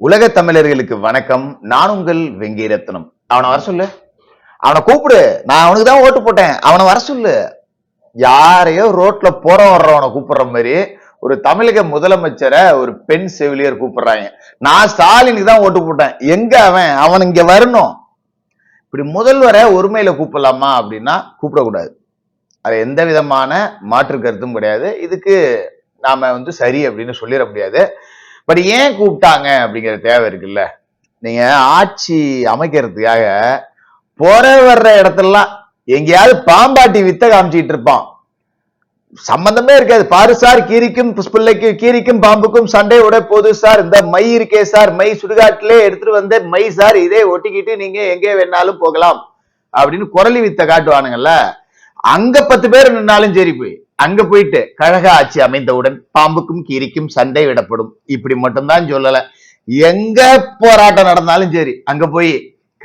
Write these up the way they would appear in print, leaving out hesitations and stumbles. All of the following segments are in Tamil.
உலக தமிழர்களுக்கு வணக்கம். நான் உங்கள் வெங்கீரத்னம். அவனை வர சொல்லு, அவனை கூப்பிடு. நான் அவனுக்கு தான் ஓட்டு போட்டேன், அவனை வர சொல்லு. யாரையோ ரோட்ல போற வர்றவனை கூப்பிடுற மாதிரி ஒரு தமிழக முதலமைச்சரை ஒரு பெண் செவிலியர் கூப்பிடுறாங்க. நான் ஸ்டாலினுக்கு தான் ஓட்டு போட்டேன், எங்க அவன் இங்க வரணும். இப்படி முதல்வரை ஒருமையில கூப்பிடலாமா அப்படின்னா கூப்பிடக்கூடாது. அது எந்த விதமான மாற்று கருத்தும் கிடையாது. இதுக்கு நாம சரி அப்படின்னு சொல்லிட முடியாது. பட் ஏன் கூப்பிட்டாங்க அப்படிங்கிற தேவை இருக்குல்ல. நீங்க ஆட்சி அமைக்கிறதுக்காக போற வர்ற இடத்துலலாம் எங்கேயாவது பாம்பாட்டி வித்த காமிச்சிட்டு இருப்பான், சம்பந்தமே இருக்காது. பாரு சார், கீரிக்கும் புஷ்பிள்ளைக்கு கீரிக்கும் பாம்புக்கும் சண்டை உட போது சார், இந்த மை இருக்கே சார், மை சுடுகாட்டிலே எடுத்துட்டு வந்த மை சார், இதே ஒட்டிக்கிட்டு நீங்க எங்கே வேணாலும் போகலாம் அப்படின்னு குரலி வித்த காட்டுவானுங்கல்ல. அங்க 10 பேர் நின்னாலும் சரி, போய் அங்க போயிட்டு கழக ஆட்சி அமைந்தவுடன் பாம்புக்கும் கீரிக்கும் சண்டை விடப்படும் இப்படி மட்டும்தான் சொல்லல. எங்க போராட்டம் நடந்தாலும் சரி, அங்க போய்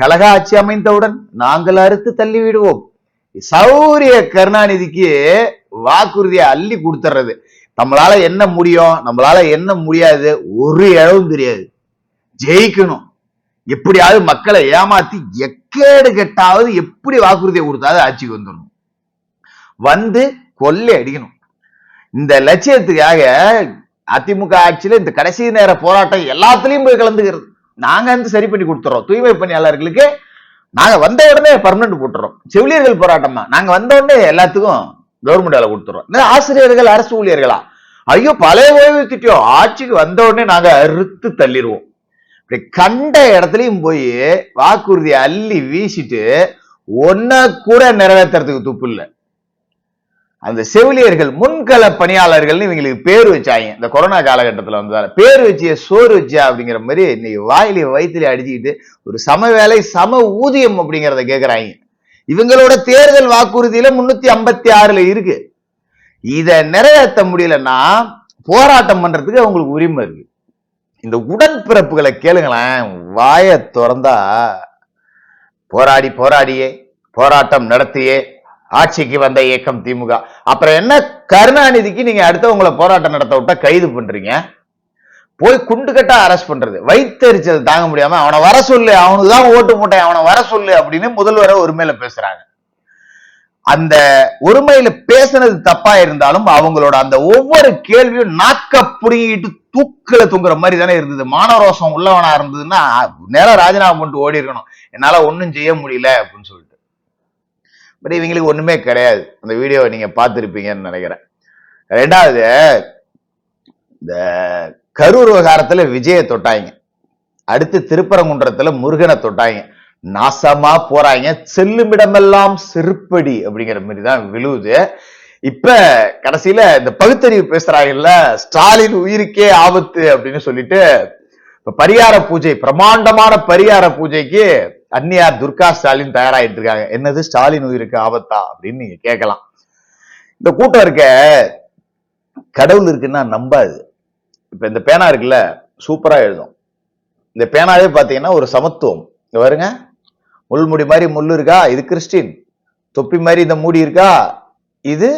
கழக ஆட்சி அமைந்தவுடன் நாங்கள் அறுத்து தள்ளி விடுவோம். சௌரிய கருணாநிதிக்கு வாக்குறுதியை அள்ளி கொடுத்துறது. நம்மளால என்ன முடியும், நம்மளால என்ன முடியாது ஒரு இழவும் தெரியாது. ஜெயிக்கணும், எப்படியாவது மக்களை ஏமாத்தி எக்கேடு கெட்டாவது எப்படி வாக்குறுதியை கொடுத்தாவது ஆட்சிக்கு வந்துடணும், வந்து கொள்ளை அடிக்கணும். இந்த லட்சியத்துக்காக அதிமுக ஆட்சியில இந்த கடைசி நேர போராட்டம் எல்லாத்துலயும் போய் கலந்துக்கிறது. நாங்க சரி பண்ணி கொடுத்துறோம். தூய்மை பணியாளர்களுக்கு நாங்க வந்த உடனே பர்மனன்ட் போட்டுறோம். செவிலியர்கள் போராட்டமா நாங்க வந்த உடனே எல்லாத்துக்கும் கவர்மெண்ட் வேலை கொடுத்துறோம். ஆசிரியர்கள் அரசு ஊழியர்களா, ஐயோ பழைய ஓய்வு திட்டம் ஆட்சிக்கு வந்த உடனே நாங்க அறுத்து தள்ளிடுவோம். இப்படி கண்ட இடத்துலயும் போய் வாக்குறுதியை அள்ளி வீசிட்டு ஒன்ன கூட நிறைவேற்றுறதுக்கு துப்பு இல்லை. அந்த செவிலியர்கள் முன்கள பணியாளர்கள் இவங்களுக்கு பேர் வச்சாங்க. இந்த கொரோனா காலகட்டத்தில் வந்ததால பேர் வச்சிய சோறு வச்சியா அப்படிங்கிற மாதிரி இன்னைக்கு வாயில வயிற்றுல அடிச்சுக்கிட்டு ஒரு சம வேலை சம ஊதியம் அப்படிங்கிறத கேட்கிறாங்க. இவங்களோட தேர்தல் வாக்குறுதியில 356 இருக்கு. இத நிறைவேற்ற முடியலன்னா போராட்டம் பண்றதுக்கு அவங்களுக்கு உரிமை இருக்கு. இந்த உடன்பிறப்புகளை கேளுங்களேன், வாய திறந்தா போராடியே போராட்டம் நடத்தியே ஆட்சிக்கு வந்த இயக்கம் திமுக. அப்புறம் என்ன கருணாநிதிக்கு நீங்க அடுத்தவங்களை போராட்டம் நடத்த விட்டா கைது பண்றீங்க, போய் குண்டு கட்டா அரெஸ்ட் பண்றது, வைத்தறிச்சல் தாங்க முடியாம அவனை வர சொல்லு, அவனுக்கு தான் ஓட்டு போட்டேன் அவனை வர சொல்லு அப்படின்னு முதல்வரை ஒருமையில பேசுறாங்க. அந்த ஒருமையில பேசுனது தப்பா இருந்தாலும் அவங்களோட அந்த ஒவ்வொரு கேள்வியும் நாக்க புடுங்கிட்டு தூக்கல தூங்குற மாதிரி தானே இருந்தது. மானரோசம் உள்ளவனா இருந்ததுன்னா நேரம் ராஜினாமா பண்ணிட்டு ஓடி இருக்கணும், என்னால ஒன்னும் செய்ய முடியல அப்படின்னு சொல்லிட்டு. பட் இவங்களுக்கு ஒண்ணுமே கிடையாது. அந்த வீடியோவை நீங்க பார்த்திருப்பீங்கன்னு நினைக்கிறேன். ரெண்டாவது, இந்த கரூர் விவகாரத்துல விஜயை தொட்டாங்க, அடுத்து திருப்பரங்குன்றத்துல முருகனை தொட்டாங்க, நாசமா போறாங்க. செல்லுமிடமெல்லாம் செருப்படி அப்படிங்கிற மாதிரி தான் விழுவுது. இப்ப கடைசியில இந்த பகுத்தறிவு பேசுறாங்கல்ல, ஸ்டாலின் உயிருக்கே ஆபத்து அப்படின்னு சொல்லிட்டு பரிகார பூஜை, பிரமாண்டமான பரிகார பூஜைக்கு அன்னியார் துர்கா ஸ்டாலின் தயாராயிட்டு இருக்காங்க. என்னது ஸ்டாலின் உயிருக்கு ஆபத்தா அப்படின்னு நீங்க கேட்கலாம். இந்த கூட்டம் இருக்க கடவுள் இருக்குன்னா நம்பாது. இப்ப இந்த பேனா இருக்குல்ல, சூப்பரா எழுதும். இந்த பேனாவே பாத்தீங்கன்னா ஒரு சமத்துவம். இங்க வருங்க, முள்முடி மாதிரி முள்ளு இருக்கா, இது கிறிஸ்டின். தொப்பி மாதிரி இந்த மூடி இருக்கா, இது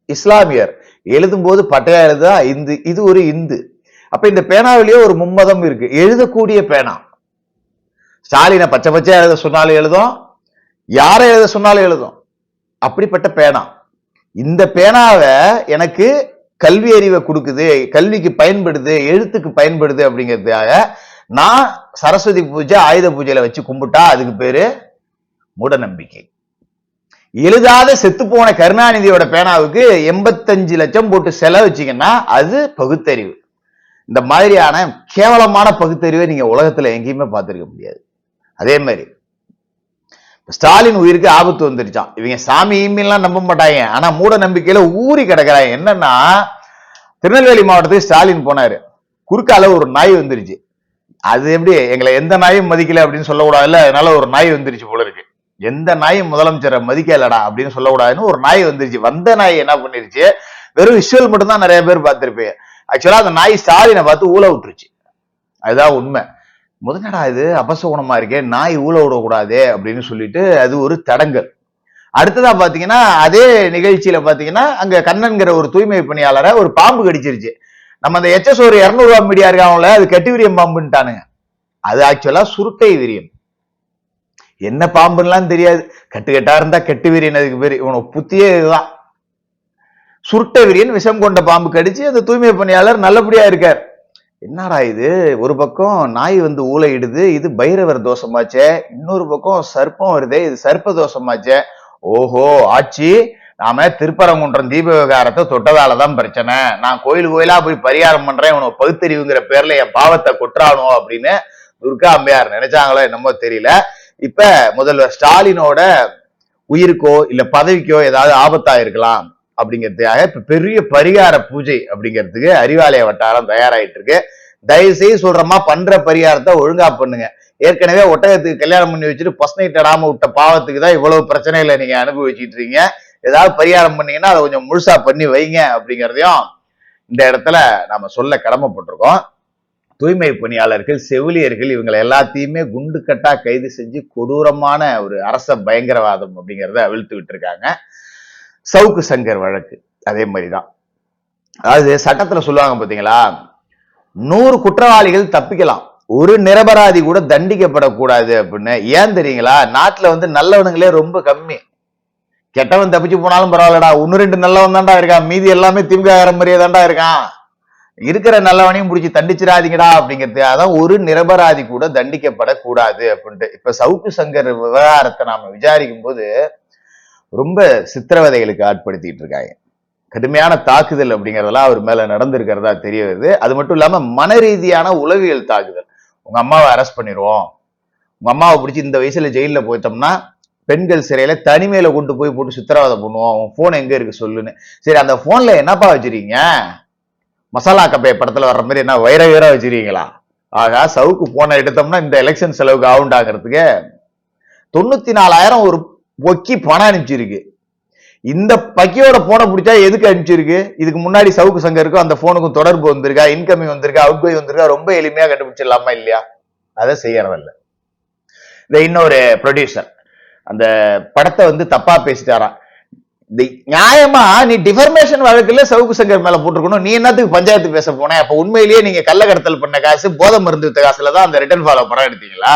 இஸ்லாமியர். எழுதும் போது பட்டையா எழுதா இந்து, இது ஒரு இந்து. அப்ப இந்த பேனாவிலேயே ஒரு மும்மதம் இருக்கு. எழுதக்கூடிய பேனா. ஸ்டாலினை பச்சை பச்சையா எழுத சொன்னாலும் எழுதும், யாரை எழுத சொன்னாலும் எழுதும். அப்படிப்பட்ட பேனா. இந்த பேனாவை எனக்கு கல்வி அறிவை கொடுக்குது, கல்விக்கு பயன்படுது, எழுத்துக்கு பயன்படுது அப்படிங்கிறதுக்காக நான் சரஸ்வதி பூஜை ஆயுத பூஜையில வச்சு கும்பிட்டா அதுக்கு பேரு மூட நம்பிக்கை. எழுதாத செத்து போன கருணாநிதியோட பேனாவுக்கு 85 லட்சம் போட்டு செலவு வச்சீங்கன்னா அது பகுத்தறிவு. இந்த மாதிரியான கேவலமான பகுத்தறிவை நீங்க உலகத்துல எங்கேயுமே பார்த்திருக்க முடியாது. அதே மாதிரி ஸ்டாலின் உயிருக்கு ஆபத்து வந்துருச்சான். இவங்க சாமி ஈமெல்லாம் நம்ப மாட்டாங்க, ஆனா மூட நம்பிக்கையில ஊறி கிடக்குறாங்க. என்னன்னா, திருநெல்வேலி மாவட்டத்துக்கு ஸ்டாலின் போனாரு, குறுக்கால ஒரு நாய் வந்துருச்சு. அது எப்படி எங்களை எந்த நாயும் மதிக்கல அப்படின்னு சொல்லக்கூடாதுல்ல, அதனால ஒரு நாய் வந்துருச்சு போல இருக்கு. எந்த நாயும் முதலமைச்சரை மதிக்கலடா அப்படின்னு சொல்லக்கூடாதுன்னு ஒரு நாய் வந்துருச்சு. வந்த நாய் என்ன பண்ணிருச்சு, வெறும் விஷுவல் மட்டும் தான் நிறைய பேர் பார்த்திருப்பீங்க. ஆக்சுவலா அந்த நாய் ஸ்டாலினை பார்த்து ஊழ விட்டுருச்சு. அதுதான் உண்மை. முதலடா இது அபசகுணமா இருக்கே, நாய் ஊழ விடக்கூடாது அப்படின்னு சொல்லிட்டு அது ஒரு தடங்கல். அடுத்ததா பாத்தீங்கன்னா அதே நிகழ்ச்சியில பாத்தீங்கன்னா அங்க கண்ணன்கிற ஒரு தூய்மை பணியாளரை ஒரு பாம்பு கடிச்சிருச்சு. நம்ம அந்த எச்எஸ் ஒரு 200 ரூபாய் மீடியா இருக்காங்கள, அது கட்டிவிரியம் பாம்புட்டானுங்க. அது ஆக்சுவலா சுருட்டை விரியன். என்ன பாம்புலாம் தெரியாது, கட்டுக்கட்டா இருந்தா கெட்டு விரியன், அதுக்கு பேரு. இவனுக்கு புத்தியே இதுதான். சுருட்டை விரியன் விஷம் கொண்ட பாம்பு கடிச்சு அந்த தூய்மை பணியாளர் நல்லபடியா இருக்கார். என்னடா இது, ஒரு பக்கம் நாய் வந்து ஊளையிடுது, இது பைரவர் தோஷமாச்சே, இன்னொரு பக்கம் சர்ப்பம் வருதே, இது சர்ப்ப தோஷமாச்சே. ஓஹோ, ஆட்சி நாம திருப்பரங்குன்றம் தீப விவகாரத்தை தொட்டதாலதான் பிரச்சனை, நான் கோயில் கோயிலா போய் பரிகாரம் பண்றேன், உனக்கு பகுத்தறிவுங்கிற பேர்ல என் பாவத்தை கொட்டுறானோ அப்படின்னு துர்கா அம்மையார் நினைச்சாங்களோ என்னமோ தெரியல. இப்ப முதல்வர் ஸ்டாலினோட உயிருக்கோ இல்ல பதவிக்கோ ஏதாவது ஆபத்தா இருக்கலாம் அப்படிங்கிறதுக்காக இப்ப பெரிய பரிகார பூஜை அப்படிங்கிறதுக்கு அறிவாலய வட்டாரம் தயாராயிட்டு இருக்கு. தயவு செய்து சொல்றமா, பண்ற பரிகாரத்தை ஒழுங்கா பண்ணுங்க. ஏற்கனவே ஒட்டகத்துக்கு கல்யாணம் பண்ணி வச்சுட்டு பஸ் நைட் இடாம விட்ட பாவத்துக்கு தான் இவ்வளவு பிரச்சனைகளை நீங்க அனுபவிச்சுட்டு இருக்கீங்க. ஏதாவது பரிகாரம் பண்ணீங்கன்னா அதை கொஞ்சம் முழுசா பண்ணி வைங்க அப்படிங்கிறதையும் இந்த இடத்துல நாம சொல்ல கடமைப்பட்டிருக்கோம். தூய்மை பணியாளர்கள், செவிலியர்கள், இவங்களை எல்லாத்தையுமே குண்டு கட்டா கைது செஞ்சு கொடூரமான ஒரு அரச பயங்கரவாதம் அப்படிங்கிறத அவிழ்த்து விட்டுருக்காங்க. சவுக்கு சங்கர் வழக்கு அதே மாதிரிதான். அதாவது சட்டத்துல சொல்லுவாங்க பாத்தீங்களா, 100 குற்றவாளிகள் தப்பிக்கலாம், ஒரு நிரபராதி கூட தண்டிக்கப்படக்கூடாது அப்படின்னு. ஏன் தெரியுங்களா, நாட்டுல வந்து நல்லவனுங்களே ரொம்ப கம்மி. கெட்டவன் தப்பிச்சு போனாலும் பரவாயில்லடா, 1-2 நல்லவன் தான்டா இருக்கான், மீதி எல்லாமே திமுக மாதிரியே தான்டா இருக்கான், இருக்கிற நல்லவனையும் முடிச்சு தண்டிச்சிடாதீங்கடா அப்படிங்கிறதுக்காக தான் ஒரு நிரபராதி கூட தண்டிக்கப்படக்கூடாது அப்படின்ட்டு. இப்ப சவுக்கு சங்கர் விவகாரத்தை நாம விசாரிக்கும் போது ரொம்ப சித்திரவதைகளுக்கு ஆட்படுத்திட்டு இருக்காங்க. கடுமையான தாக்குதல் அப்படிங்கறதெல்லாம் அவர் மேல நடந்திருக்கிறதா தெரிய வருது. அது மட்டும் இல்லாம மன ரீதியான உளவியல் தாக்குதல். உங்க அம்மாவை அரெஸ்ட் பண்ணிடுவோம், உங்க அம்மாவை பிடிச்சி இந்த வயசுல ஜெயில போயிட்டோம்னா பெண்கள் சிறையில தனிமையில கொண்டு போய் போட்டு சித்திரவதை பண்ணுவோம், உன் போன் எங்க இருக்கு சொல்லுன்னு. சரி, அந்த போன்ல என்னப்பா வச்சிருக்கீங்க, மசாலா கப்பைய படத்துல வர்ற மாதிரி என்ன வைர வைர வச்சிருக்கீங்களா? ஆகா, சவுக்கு போன எடுத்தோம்னா இந்த எலெக்ஷன் செலவுக்கு ஆகுண்டாங்கிறதுக்கு 94,000 ஒரு பொக்கி பணம் அனுப்பிச்சிருக்கு. இந்த பக்கியோட போனை பிடிச்சா எதுக்கு அனுப்பிச்சிருக்கு? இதுக்கு முன்னாடி சவுக்கு சங்கருக்கும் அந்த போனுக்கும் தொடர்பு வந்திருக்கா, இன்கமிங் வந்திருக்கா, அவுட் கோயிங் வந்திருக்கா, ரொம்ப எளிமையா கண்டுபிடிச்சிடலாமா இல்லையா? அதை செய்யறதில்ல. இந்த இன்னொரு ப்ரொடியூசர் அந்த படத்தை வந்து தப்பா பேசிட்டாராம். நியாயமா நீ டிஃபர்மேஷன் வழக்குல சவுக்கு சங்கர் மேல போட்டுருக்கணும், நீ என்னத்துக்கு பஞ்சாயத்து பேச போன? அப்ப உண்மையிலேயே நீங்க கள்ளக்கடத்தல் பண்ண காசு, போதை மருந்து வித்த காசுல தான் அந்த ரிட்டர்ன் ஃபாலோ படம் எடுத்தீங்களா?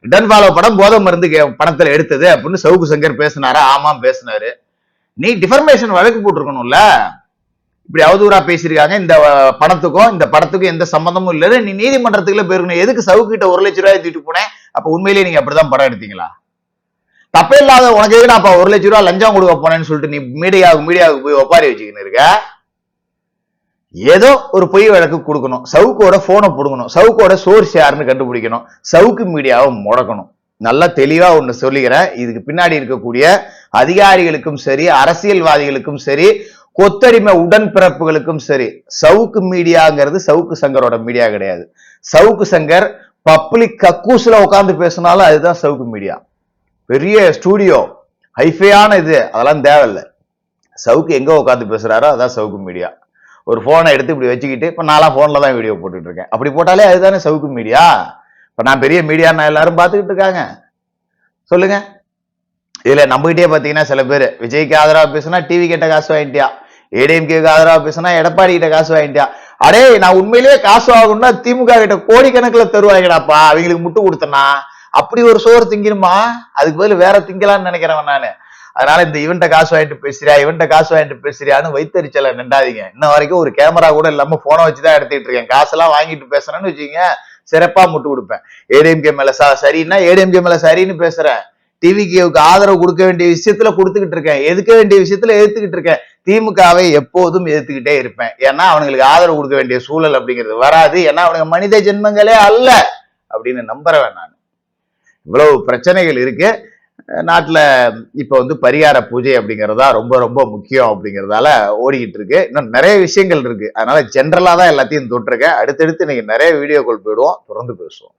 ரிட்டர்ன் ஃபாலோ படம் போதை மருந்து பணத்துல எடுத்தது அப்படின்னு சவுக்கு சங்கர் பேசினாரா? ஆமா பேசினாரு. நீ டிஃபர்மேஷன் வழக்கு போட்டிருக்கணும்ல. இப்படி அவதூறா பேசியிருக்காங்க, இந்த பணத்துக்கும் இந்த படத்துக்கும் எந்த சம்பந்தமும் இல்ல, நீ நீதிமன்றத்துக்குள்ள போயிருக்கணும். எதுக்கு சவுக்கு கிட்ட 1 லட்சம் ரூபாய் தூக்கிட்டு போனேன்? அப்ப உண்மையிலேயே நீங்க அப்படிதான் படம் எடுத்தீங்களா? தப்பே இல்லாத உனக்கு எதுக்கு நான் 1 லட்சம் ரூபாய் லஞ்சம் கொடுக்க போனேன்னு சொல்லிட்டு நீ மீடியாவுக்கு போய் ஒப்பாரி வச்சுக்கின்னு இருக்க. ஏதோ ஒரு பொய் வழக்கு கொடுக்கணும், சவுக்கோட போனை புடுங்கணும், சவுக்கோட சோர்ஸ் யாருன்னு கண்டுபிடிக்கணும், சவுக்கு மீடியாவை முடக்கணும். நல்லா தெளிவா ஒண்ணு சொல்லிக்கிறேன், இதுக்கு பின்னாடி இருக்கக்கூடிய அதிகாரிகளுக்கும் சரி, அரசியல்வாதிகளுக்கும் சரி, கொத்தடிமை உடன்பிறப்புகளுக்கும் சரி, சவுக்கு மீடியாங்கிறது சவுக்கு சங்கரோட மீடியா கிடையாது. சவுக்கு சங்கர் பப்ளிக் கக்கூஸ்ல உட்காந்து பேசினாலும் அதுதான் சவுக்கு மீடியா. பெரிய ஸ்டூடியோ, ஹைஃபையான இது, அதெல்லாம் தேவையில்லை. சவுக்கு எங்க உட்காந்து பேசுறாரோ அதான் சவுக்கு மீடியா. ஒரு போனை எடுத்து இப்படி வச்சுக்கிட்டு, இப்ப நான்லாம் போன்ல தான் வீடியோ போட்டுட்டு இருக்கேன், அப்படி போட்டாலே அதுதானே சவுக்கு மீடியா. இப்ப நான் பெரிய மீடியா நான் எல்லாரும் பார்த்துக்கிட்டு இருக்காங்க, சொல்லுங்க. இதுல நம்மகிட்டே பாத்தீங்கன்னா சில பேர் விஜய்க்கு ஆதரவா பேசினா டிவி கிட்ட காசு வாங்கிட்டியா, ஏடிஎம்கேக்கு ஆதரவா பேசினா எடப்பாடி கிட்ட காசு வாங்கிட்டியா. அடே, நான் உண்மையிலேயே காசு ஆகணும்னா திமுக கிட்ட கோடிக்கணக்கில் தருவாங்கடாப்பா, அவங்களுக்கு முட்டு கொடுத்தனா. அப்படி ஒரு சோறு திங்கணுமா, அதுக்கு பதில் வேற திங்கலான்னு நினைக்கிறவன் நானு. அதனால இந்த இவன்ட்ட காசு வாங்கிட்டு பேசுறியா, இவன்ட்ட காசு வாங்கிட்டு பேசுறியான்னு வைத்தறிச்சல நின்றாதீங்க. இன்ன வரைக்கும் ஒரு கேமரா கூட இல்லாம போனை வச்சுதான் எடுத்துட்டு இருக்கேன். காசெல்லாம் வாங்கிட்டு பேசுறேன்னு வச்சுக்கீங்க, சிறப்பா முட்டு கொடுப்பேன். ஏடிஎம்கே மேல சரின்னா ஏடிஎம்கே மேல சரின்னு பேசுறேன், டிவிக்கு ஆதரவு கொடுக்க வேண்டிய விஷயத்துல கொடுத்துக்கிட்டு இருக்கேன், எதுக்க வேண்டிய விஷயத்துல எதிர்த்துக்கிட்டு இருக்கேன். திமுகவை எப்போதும் எதிர்த்துக்கிட்டே இருப்பேன். ஏன்னா அவனுங்களுக்கு ஆதரவு கொடுக்க வேண்டிய சூழல் அப்படிங்கிறது வராது, ஏன்னா அவனுங்க மனித ஜென்மங்களே அல்ல அப்படின்னு நம்புறவன் நான். இவ்வளவு பிரச்சனைகள் இருக்கு நாட்டுல. இப்ப வந்து பரிகார பூஜை அப்படிங்கறதா ரொம்ப ரொம்ப முக்கியம் அப்படிங்கறதால ஓடிக்கிட்டு இருக்கு. இன்னும் நிறைய விஷயங்கள் இருக்கு, அதனால ஜென்ரலா தான் எல்லாத்தையும் தொட்டிருக்கேன். அடுத்தடுத்து இன்னைக்கு நிறைய வீடியோக்கள் போயிடுவோம், தொடர்ந்து பேசுவோம்.